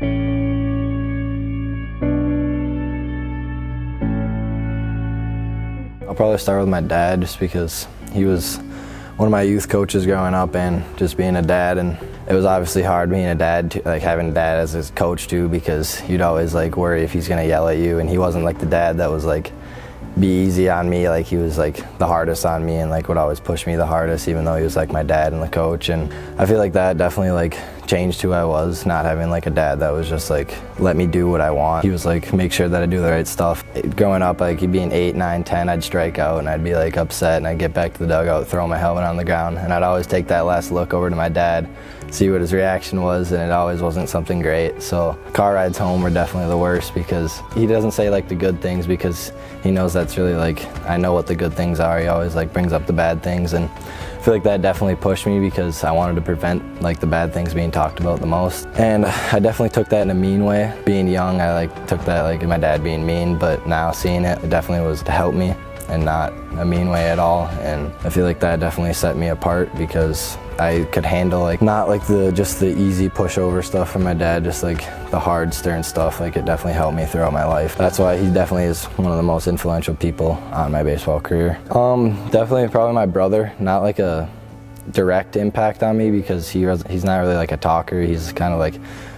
I'll probably start with my dad just because he was one of my youth coaches growing up and just being a dad, and it was obviously hard being a dad, like having a dad as his coach too, because you'd always like worry if he's gonna yell at you, and he wasn't like the dad that was like be easy on me. Like he was like the hardest on me and like would always push me the hardest, even though he was like my dad and the coach. And I feel like that definitely like changed who I was, not having like a dad that was just like let me do what I want. He was like make sure that I do the right stuff. Growing up, like being 8, 9, 10, I'd strike out and I'd be like upset, and I'd get back to the dugout, throw my helmet on the ground, and I'd always take that last look over to my dad, see what his reaction was, and it always wasn't something great. So car rides home were definitely the worst, because he doesn't say like the good things because he knows that's really like, I know what the good things are. He always like brings up the bad things, and I feel like that definitely pushed me because I wanted to prevent like the bad things being talked about the most. And I definitely took that in a mean way. Being young, I like took that like my dad being mean, but now seeing it, it definitely was to help me and not a mean way at all. And I feel like that definitely set me apart because I could handle like not like just the easy pushover stuff from my dad, just like the hard stern stuff. Like it definitely helped me throughout my life. That's why he definitely is one of the most influential people on my baseball career. Definitely probably my brother. Not like a direct impact on me because he's not really like a talker. He's kind of like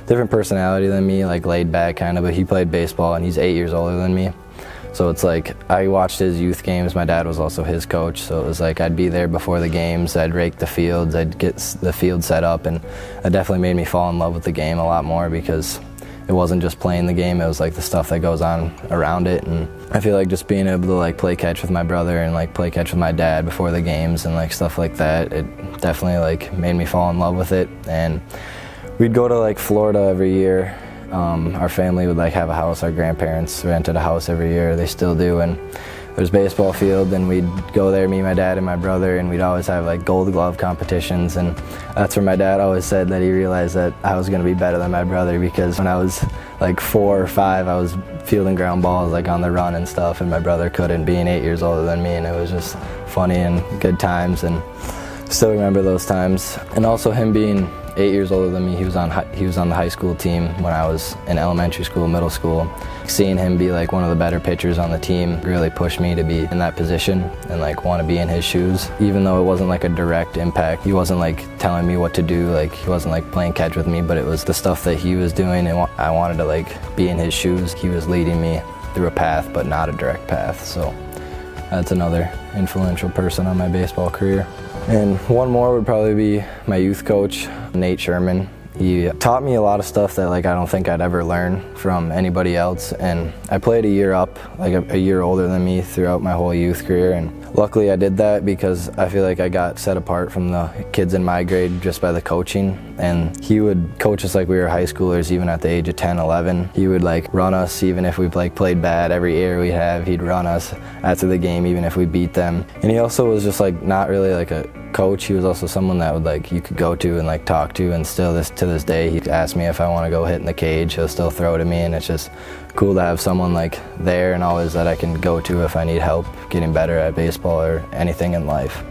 different personality than me, like laid back kind of, but he played baseball and he's 8 years older than me. So it's like I watched his youth games. My dad was also his coach, so it was like I'd be there before the games, I'd rake the fields, I'd get the field set up, and it definitely made me fall in love with the game a lot more because it wasn't just playing the game, it was like the stuff that goes on around it. And I feel like just being able to like play catch with my brother and like play catch with my dad before the games and like stuff like that, it definitely like made me fall in love with it. And we'd go to like Florida every year. Our family would like have a house. Our grandparents rented a house every year. They still do. And there's a baseball field, and we'd go there, me, my dad, and my brother, and we'd always have like gold glove competitions. And that's where my dad always said that he realized that I was going to be better than my brother, because when I was like 4 or 5, I was fielding ground balls like on the run and stuff, and my brother couldn't, being 8 years older than me. And it was just funny and good times, and still remember those times. And also him being 8 years older than me, he was on the high school team when I was in elementary school, middle school. Seeing him be like one of the better pitchers on the team really pushed me to be in that position and like want to be in his shoes. Even though it wasn't like a direct impact, he wasn't like telling me what to do, like he wasn't like playing catch with me, but it was the stuff that he was doing, and I wanted to like be in his shoes. He was leading me through a path, but not a direct path. So that's another influential person on my baseball career. And one more would probably be my youth coach, Nate Sherman. He taught me a lot of stuff that like I don't think I'd ever learn from anybody else. And I played a year up, like a year older than me throughout my whole youth career. And luckily I did that because I feel like I got set apart from the kids in my grade just by the coaching. And he would coach us like we were high schoolers, even at the age of 10, 11. He would like run us even if we like played bad. Every error we have, he'd run us after the game even if we beat them. And he also was just like not really like a coach. He was also someone that would like you could go to and like talk to, and still to this day he asks me if I want to go hit in the cage. He'll still throw to me, and it's just cool to have someone like there and always that I can go to if I need help getting better at baseball or anything in life.